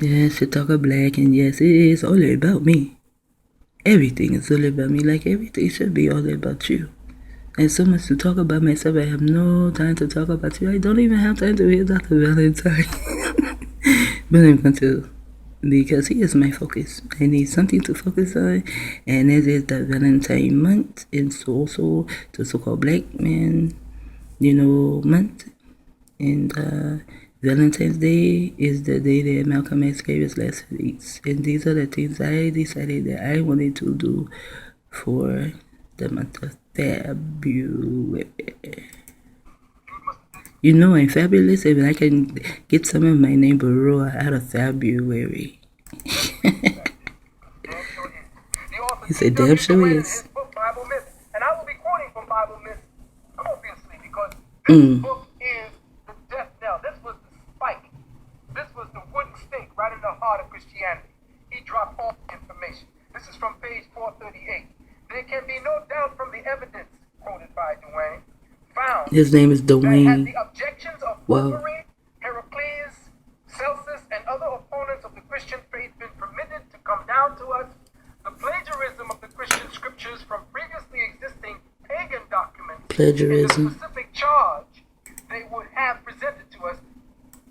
Yes, to talk black, and yes, it is all about me. Everything is all about me, like everything should be all about you. And so much to talk about myself, I have no time to talk about you. I don't even have time to hear Dr. Valentine. But I'm going to, because he is my focus. I need something to focus on, and it is the Valentine month. It's also the so-called black man, month. And Valentine's Day is the day that Malcolm X gave his last speech. And these are the things I decided that I wanted to do for the month of February. You know I'm fabulous, and I can get some of my neighbor Roa out of February. He said, damn sure is. And I will be quoting from Bible myths, obviously, because this book is the death knell. This was the spike. This was the wooden stake right in the heart of Christianity. He dropped all the information. This is from page 438. There can be no doubt from the evidence, quoted by Dwayne, found. His name is Dwayne. That had the objections of Wolverine, Heracles, Celsus, and other opponents of the Christian faith been permitted to come down to us, the plagiarism of the Christian scriptures from previously existing pagan documents, plagiarism. And the specific charge they would have presented to us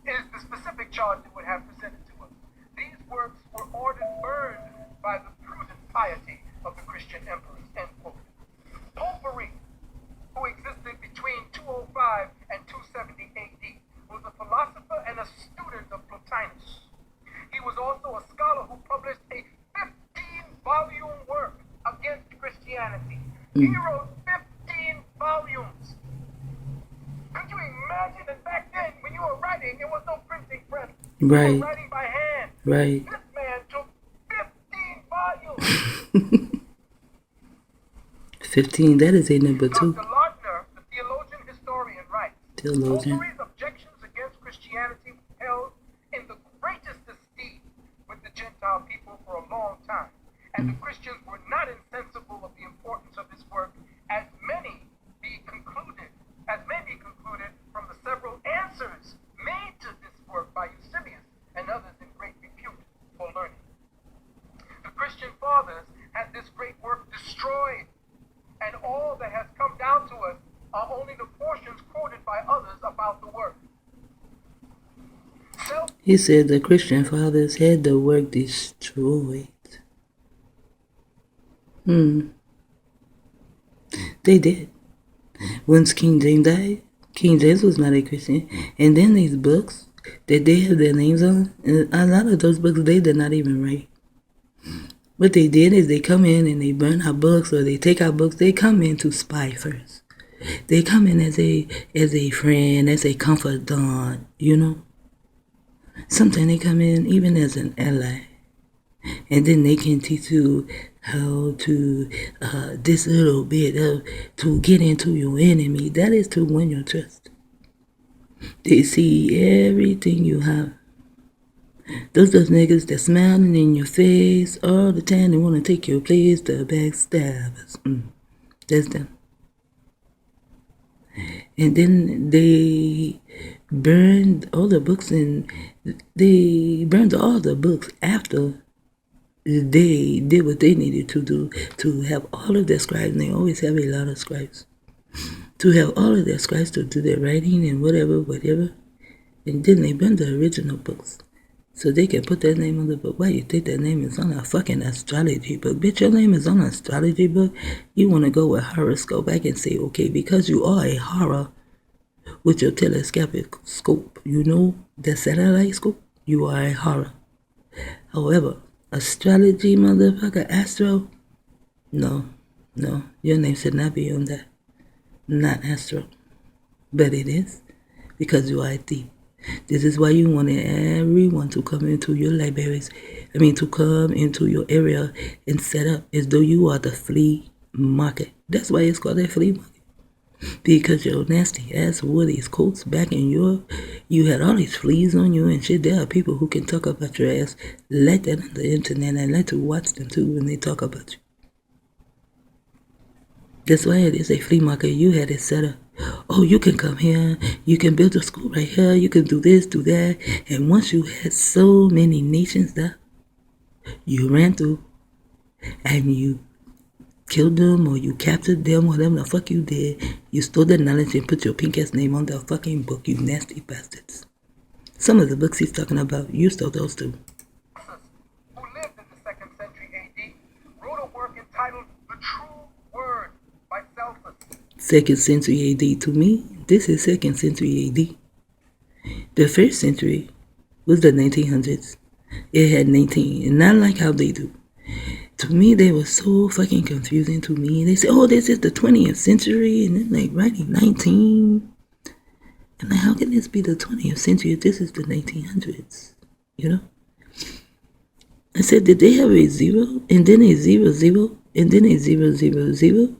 is the specific charge they would have presented to us. These works were ordered burned by the prudent piety of the Christian emperors, end quote. Popery, who existed between 205 and 270 AD, was a philosopher and a student of Plotinus. He was also a scholar who published a 15-volume work against Christianity. He wrote 15 volumes. Could you imagine? And back then, when you were writing, there was no printing press. Right. You were writing by hand. Right. This man took 15 volumes. 15, that is a number 2. Dr. Lardner, the theologian historian, writes, Popery's objections against Christianity held in the greatest esteem with the Gentile people for a long time, and the Christians were not insensible of the importance of his work, as may be concluded from the several answers made to this work by Eusebius and others in great repute for learning. The Christian fathers had this great work destroyed, and all that has come down to us are only the portions quoted by others about the work. He said the Christian fathers had the work destroyed. They did. Once King James died, King James was not a Christian. And then these books that they have their names on, and a lot of those books they did not even write. What they did is they come in and they burn our books, or they take our books. They come in to spy first. They come in as a friend, as a confidant, Sometimes they come in even as an ally. And then they can teach you how to, this little bit of, to get into your enemy. That is to win your trust. They see everything you have. Those niggas that smiling in your face all the time, they want to take your place, the backstabbers. That's them. And then they burned all the books, and they burned all the books after they did what they needed to do to have all of their scribes, and they always have a lot of scribes, to have all of their scribes to do their writing and whatever. And then they burned the original books so they can put their name on the book. Why you think their name is on a fucking astrology book? Bitch, your name is on an astrology book. You want to go with horoscope. I can say, okay, because you are a horror with your telescopic scope, the satellite scope, you are a horror. However, astrology, motherfucker, astro, no, your name should not be on that. Not astro. But it is, because you are a thief. This is why you wanted everyone to come into your libraries. To come into your area and set up as though you are the flea market. That's why it's called a flea market. Because your nasty ass wore these coats back in you had all these fleas on you and shit. There are people who can talk about your ass like that on the internet, and like to watch them too when they talk about you. That's why it is a flea market. You had it set up. Oh, you can come here, you can build a school right here, you can do this, do that. And once you had so many nations that you ran through and you killed them or you captured them, whatever the fuck you did, you stole their knowledge and put your pink ass name on the fucking book, you nasty bastards. Some of the books he's talking about, you stole those too. Who lived in the 2nd century AD, wrote a work entitled The True Word by c0d3. 2nd century AD. To me, this is 2nd century AD. The 1st century was the 1900s. It had 19, and not like how they do. To me, they were so fucking confusing to me. They say, oh, this is the 20th century, and then like writing 19. And like, how can this be the 20th century if this is the 1900s? You know? I said, did they have a 0, and then a 0, 0, and then a 0, 0, 0,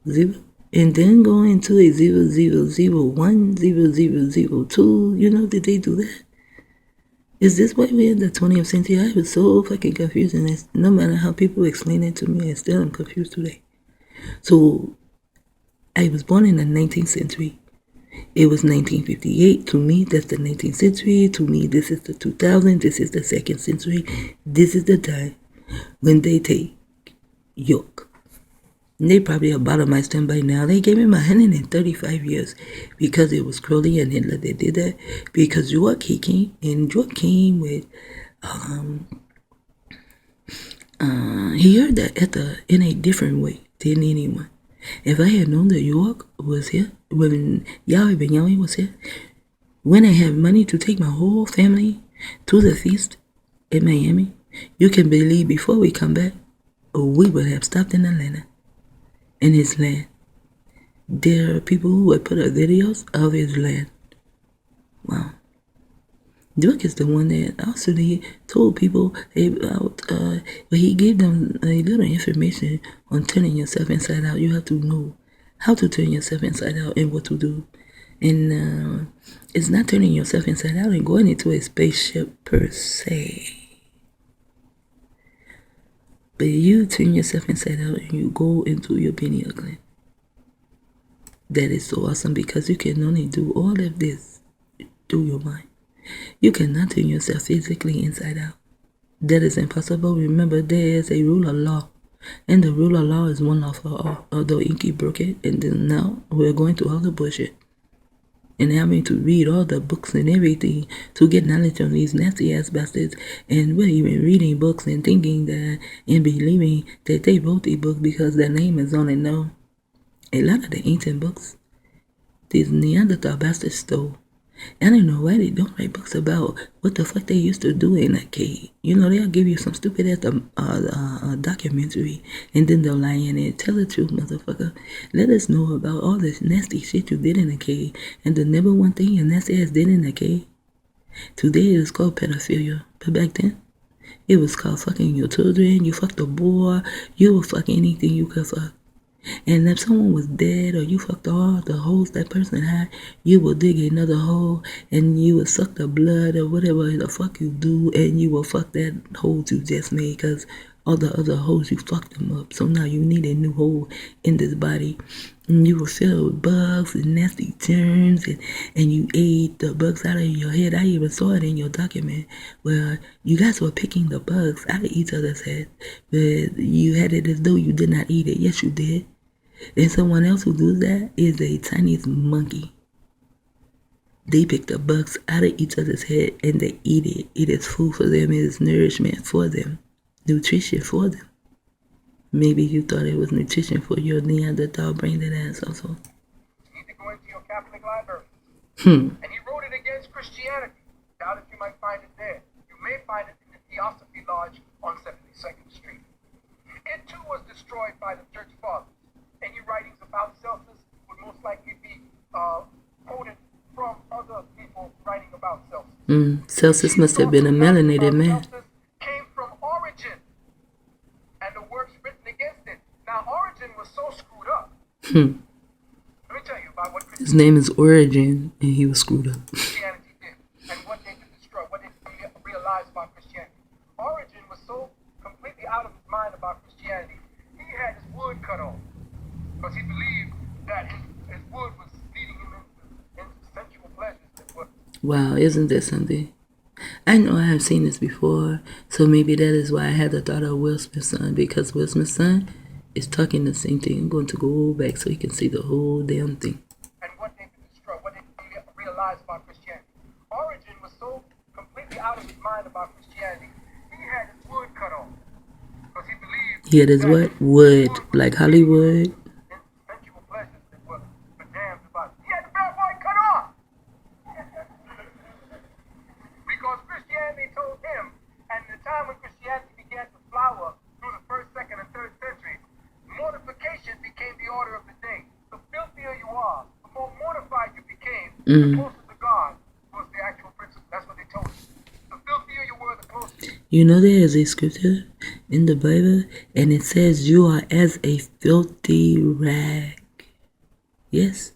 0, and then go into a 0, 0, 0, 1, 0, 0, 0, 2? You know, did they do that? Is this why we're in the 20th century? I was so fucking confused, and no matter how people explain it to me, I still am confused today. So, I was born in the 19th century. It was 1958. To me, that's the 19th century. To me, this is the 2000. This is the 2nd century. This is the time when they take York. And they probably have bottomized them by now. They gave him 135 years because it was Crowley and Hitler that did that. Because York, he came, and York came with, he heard that in a different way than anyone. If I had known that York was here, when Yahweh Ben Yahweh was here, when I had money to take my whole family to the feast in Miami, you can believe before we come back, we would have stopped in Atlanta, in his land. There are people who would put up videos of his land. Wow. York is the one that also he told people about, he gave them a little information on turning yourself inside out. You have to know how to turn yourself inside out and what to do. And it's not turning yourself inside out and going into a spaceship per se. But you turn yourself inside out and you go into your pineal gland. That is so awesome because you can only do all of this through your mind. You cannot turn yourself physically inside out. That is impossible. Remember, there is a rule of law. And the rule of law is one law for all. Although Inky broke it, and then now we're going through all the bullshit. And having to read all the books and everything to get knowledge on these nasty ass bastards. And we're even reading books and thinking that and believing that they wrote the book because their name is on it. No. A lot of the ancient books, these Neanderthal bastards stole. I don't know why they don't write books about what the fuck they used to do in that cave. You know, they'll give you some stupid ass documentary and then they'll lie in it. Tell the truth, motherfucker. Let us know about all this nasty shit you did in the cave. And the number one thing your nasty ass did in the cave. Today it is called pedophilia. But back then, it was called fucking your children. You fucked a boy. You would fuck anything you could fuck. And if someone was dead or you fucked all the holes that person had, you will dig another hole and you will suck the blood or whatever the fuck you do and you will fuck that hole you just made because all the other holes you fucked them up. So now you need a new hole in this body. And you were filled with bugs and nasty germs and you ate the bugs out of your head. I even saw it in your document where you guys were picking the bugs out of each other's head. But you had it as though you did not eat it. Yes, you did. And someone else who does that is a Chinese monkey. They pick the bugs out of each other's head and they eat it. It is food for them. It is nourishment for them. Nutrition for them. Maybe you thought it was nutrition for your Neanderthal brain that ass also. You need to go into your Catholic library. And he wrote it against Christianity. Doubt if you might find it there. You may find it in the Theosophy Lodge on 72nd Street. It too was destroyed by the Church Fathers. Any writings about c0d3 would most likely be quoted from other people writing about c0d3. c0d3 must have been a melanated man. c0d3 came from Origin and the works written against it. Now, Origin was so screwed up. Let me tell you about what his name is Origin, and he was screwed up. Christianity did and what they could destroy, what they realized about Christianity. Origin was so completely out of his mind about Christianity, he had his wood cut off. Because he believed that his wood was leading Wow, isn't that something? I know I have seen this before, so maybe that is why I had the thought of Will Smith's son, because Will Smith's son is talking the same thing. I'm going to go back so you can see the whole damn thing. And what they could destroy, what they realized about Christianity. Origin was so completely out of his mind about Christianity, he had his wood cut off. Because he believed Here it is what? Wood, like Hollywood. sensual pleasures that were damned about. He had the bad boy cut off. Because Christianity told him, and the time when Christianity began to flower through the 1st, 2nd, and 3rd century, mortification became the order of the day. The filthier you are, the more mortified you became, the closer to God was the actual principle. That's what they told us. The filthier you were, the closer. You know there is a scripture in the Bible, and it says you are as a filthy rag. Yes.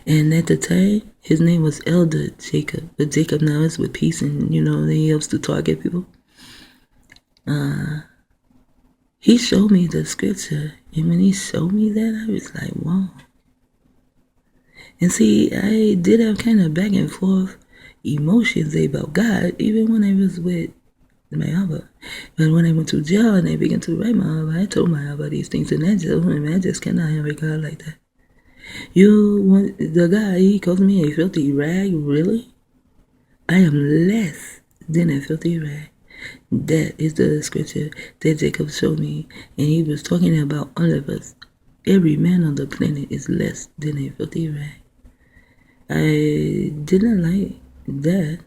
And at the time, his name was Elder Jacob. But Jacob now is with peace, and he helps to target people. He showed me the scripture, and when he showed me that, I was like, wow. And see, I did have kind of back and forth emotions about God, even when I was with my Abba. But when I went to jail and I began to write my Abba, I told my Abba these things, and I just cannot have a God like that. The guy, he calls me a filthy rag, really? I am less than a filthy rag. That is the scripture that Jacob showed me, and he was talking about all of us. Every man on the planet is less than a filthy rag. I didn't like that.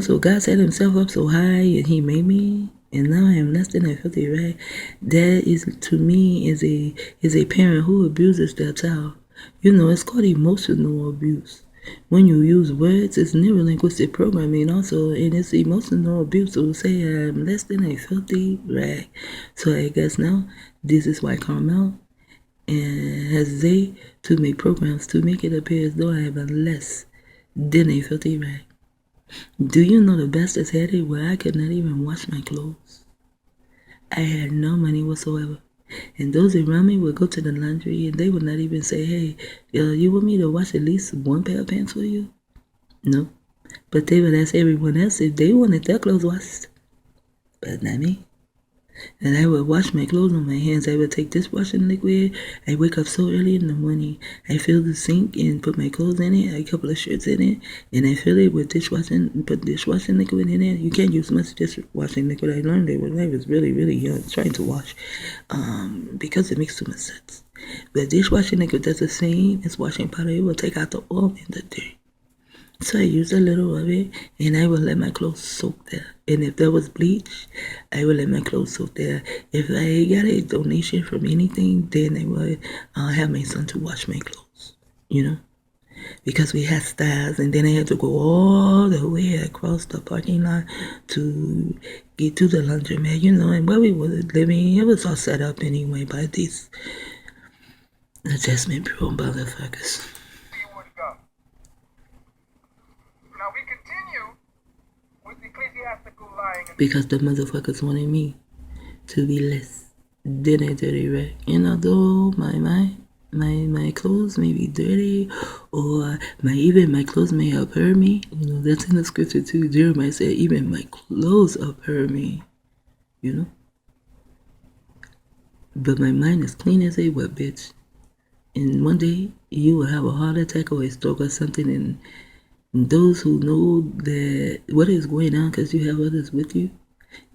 So God set himself up so high, and he made me, and now I am less than a filthy rag. That is, to me, is a parent who abuses their child. It's called emotional abuse. When you use words, it's neurolinguistic programming also, and it's emotional abuse. So say I'm less than a filthy rag. So I guess now this is why Carmel and has they to make programs to make it appear as though I am less than a filthy rag. Do you know the best has had it where I could not even wash my clothes? I had no money whatsoever. And those around me would go to the laundry and they would not even say, hey, you want me to wash at least one pair of pants for you? No. But they would ask everyone else if they wanted their clothes washed. But not me. And I would wash my clothes on my hands. I would take dishwashing liquid. I wake up so early in the morning. I fill the sink and put my clothes in it, a couple of shirts in it, and I fill it with put dishwashing liquid in it. You can't use much dishwashing liquid. I learned it when I was really, really young, trying to wash, because it makes too much sense. But dishwashing liquid does the same as washing powder. It will take out the oil and the dirt. So I use a little of it, and I will let my clothes soak there. And if there was bleach, I will let my clothes soak there. If I got a donation from anything, then I would have my son to wash my clothes, because we had styles, and then I had to go all the way across the parking lot to get to the laundromat, and where we were living, it was all set up anyway by these adjustment bureau motherfuckers. Now we continue with ecclesiastical lying. Because the motherfuckers wanted me to be less than a dirty rag. Though my clothes may be dirty, or even my clothes may uphold me. That's in the scripture too. Jeremiah said, even my clothes uphold me. But my mind is clean as a wet bitch. And one day you will have a heart attack or a stroke or something, and those who know that what is going on because you have others with you,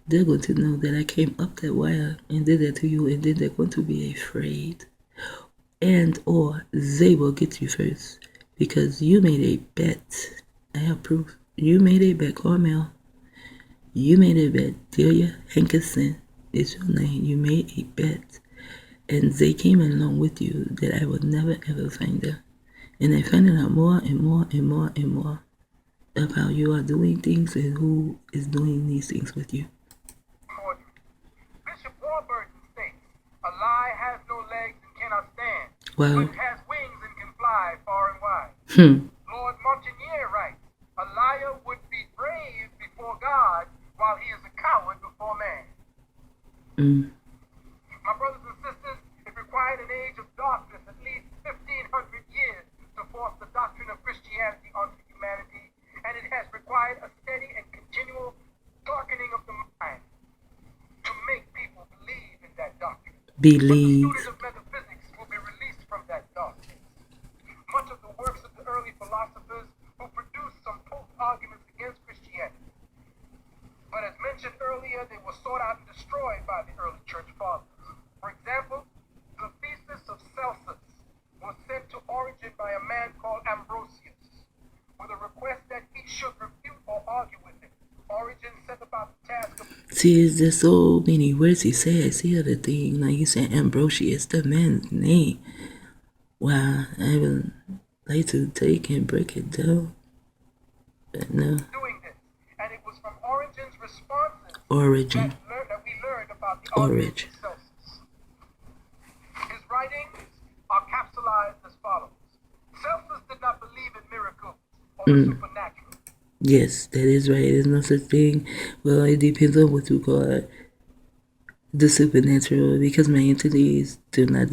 they're going to know that I came up that wire and did that to you, and then they're going to be afraid. And or they will get you first because you made a bet. I have proof. You made a bet, Carmel. You made a bet. Delia Hankerson is your name. You made a bet. And they came along with you that I would never ever find them. And I find out more and more and more and more of how you are doing things and who is doing these things with you. Bishop Warburton states, a lie has no legs and cannot stand, Wow. but has wings and can fly far and wide. Lord Montagnier writes, a liar would be brave before God while he is a coward before man. My brothers and sisters, it required an age of darkness, at least 1,500 years, to force the doctrine of Christianity believe. But the student of metaphysics will be released from that darkness. Much of the works of the early philosophers who produced some potent arguments against Christianity. But as mentioned earlier, they were sought out and destroyed by the early church fathers. For example, the thesis of c0d3 was sent to Origen by a man called Ambrosius, with a request that he should refute or argue with him. Origen set about the task of... See, there's so many words he said. See other thing, like you said, Ambrosius, the man's name. Wow, I would like to take and break it down. But no. Doing this, and it was from Origen's responses Origin. that we learned about the Origin. of c0d3. His writings are capsulized as follows. c0d3 did not believe in miracles or the supernatural. Yes, that is right. There's no such thing. Well, it depends on what you call it. The supernatural, because my entities do not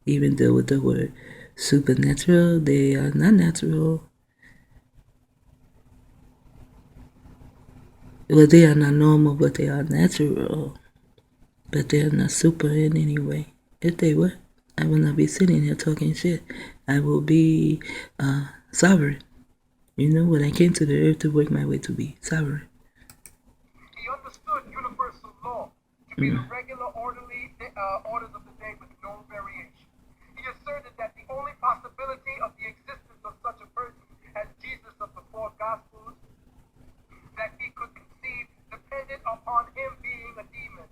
even deal with the word supernatural. They are not natural. Well, they are not normal, but they are natural. But they are not super in any way. If they were, I will not be sitting here talking shit. I will be sovereign. You know, when I came to the earth to work my way to be sovereign. He understood universal law to be the regular, orderly orders of the day with no variation. He asserted that the only possibility of the existence of such a person as Jesus of the four Gospels that he could conceive depended upon him being a demon.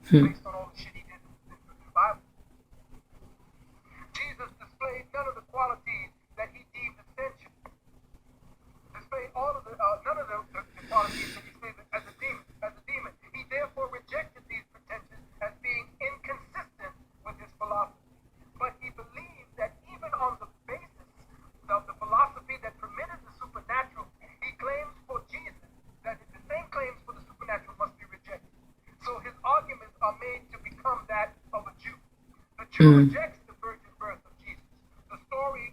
Based on all the shit he did in the Bible. Jesus displayed none of the qualities that he deemed essential. Displayed none of the qualities that he displayed as a demon. He therefore rejected these pretensions as being inconsistent with his philosophy. But he believed that even on the basis of the philosophy that permitted the supernatural, he claims for Jesus that the same claims for the supernatural must be rejected. So his arguments are made to become that of a Jew. The Jew rejects the virgin birth of Jesus. The story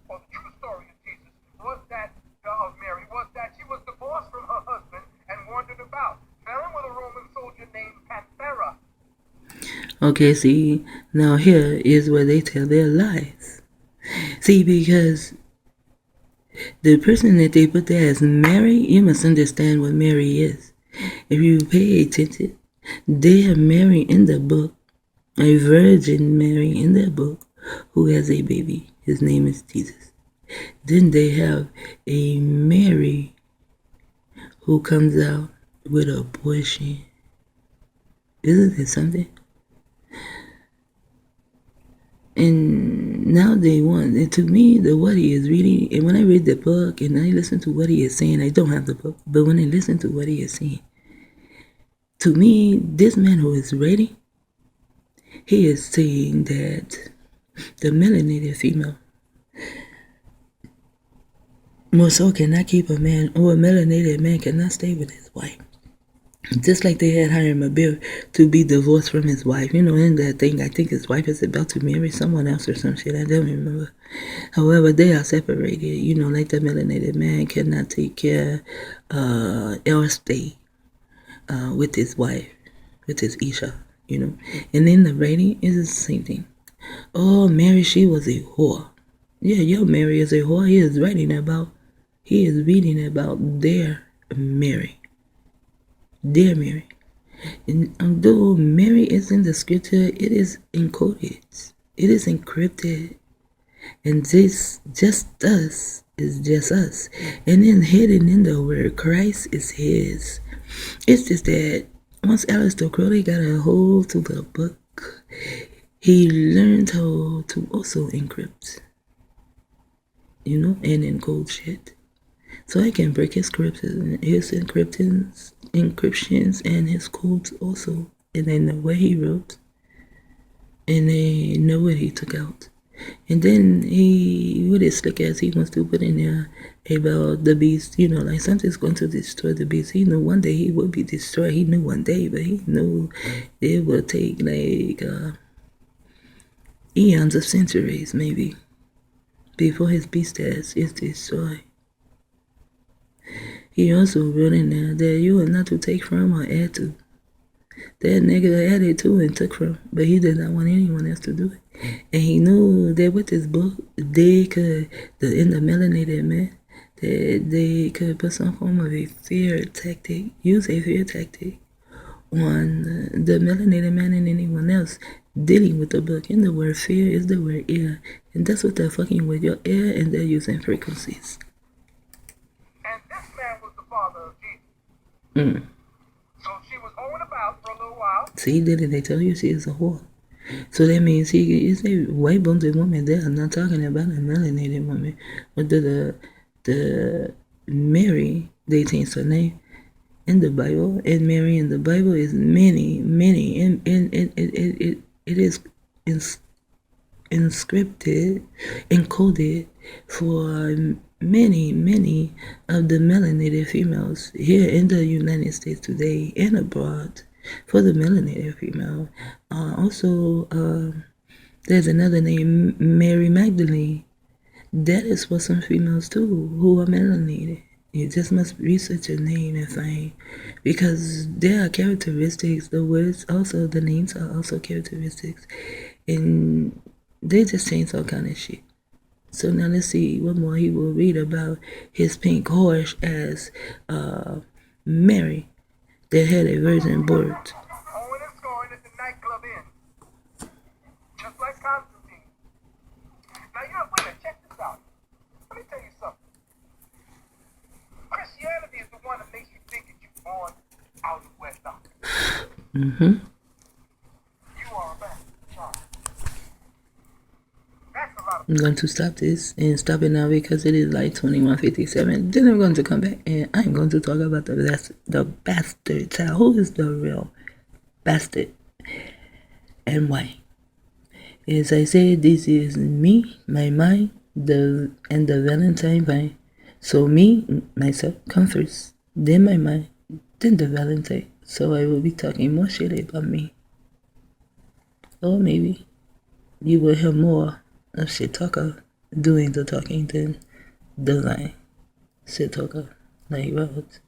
the true story of Jesus was that of Mary was that she was divorced from her husband and wandered about, fell in with a Roman soldier named Panthera. Okay, see, now here is where they tell their lies. See, because the person that they put there as Mary, you must understand what Mary is. If you pay attention, they have Mary in the book, a virgin Mary in the book, who has a baby. His name is Jesus. Then they have a Mary who comes out with abortion. Isn't it something? And now they want, and to me, what he is reading, and when I read the book and I listen to what he is saying, I don't have the book, but when I listen to what he is saying, to me, this man who is writing, he is saying that the melanated female more so cannot keep a man, or a melanated man cannot stay with his wife. Just like they had Hiram Abir to be divorced from his wife. You know, in that thing, I think his wife is about to marry someone else or some shit. I don't remember. However, they are separated. You know, like the melanated man cannot take care or stay with his wife, with his Isha, you know. And then the writing is the same thing. Oh, Mary, she was a whore. Yeah, your Mary is a whore. He is reading about their Mary. Their Mary. And although Mary is in the scripture, it is encoded. It is encrypted. And this just us is just us. And then hidden in the word Christ is his. It's just that once Aleister Crowley got a hold to the book, he learned how to also encrypt. You know, and encode shit. So I can break his encryptions and his codes also. And then the way he wrote. And they know what he took out. And then he, with his slick ass, he wants to put in there about the beast, you know, like something's going to destroy the beast. He knew one day he would be destroyed. He knew one day, but he knew it would take like eons of centuries, maybe, before his beast ass is destroyed. He also wrote in there that you are not to take from or add to. that nigga had it too and took from, but he did not want anyone else to do it. And he knew that with this book, they could, in the melanated man, that they could put some form of a fear tactic, use a fear tactic on the melanated man and anyone else dealing with the book. And the word fear is the word air. And that's what they're fucking with, your air, and they're using frequencies. And this man was the father of Jesus. So she was hoeing about for a little while. See, didn't they tell you she is a whore? So that means he is a white bundled woman there. I'm not talking about a melanated woman. But the Mary, they changed her name in the Bible, and Mary in the Bible is many, and it is inscripted, encoded for many of the melanated females here in the United States today and abroad. For the melanated female, also there's another name, Mary Magdalene. That is for some females too who are melanated. You just must research your name and find, because there are characteristics. The words also, the names are also characteristics, and they just change all kind of shit. So now let's see what more he will read about his pink horse as Mary that had a virgin birth. Going and scoring at the nightclub inn. Just like Constantine. Now, wait a minute, check this out. Let me tell you something. Christianity is the one that makes you think that you're born out of wedlock. You are a man, child. That's a lot of. I'm going to stop this and stop it now because it is like 21:57. Then I'm going to come back and I'm going to talk about the bastard child. Who is the real bastard and why? As I said, this is me, my mind, and the Valentine vine. So me, myself, come first, then my mind, then the Valentine. So I will be talking more shit about me. Or maybe you will hear more of shit talker doing the talking than the line. Shit talker, like Robert.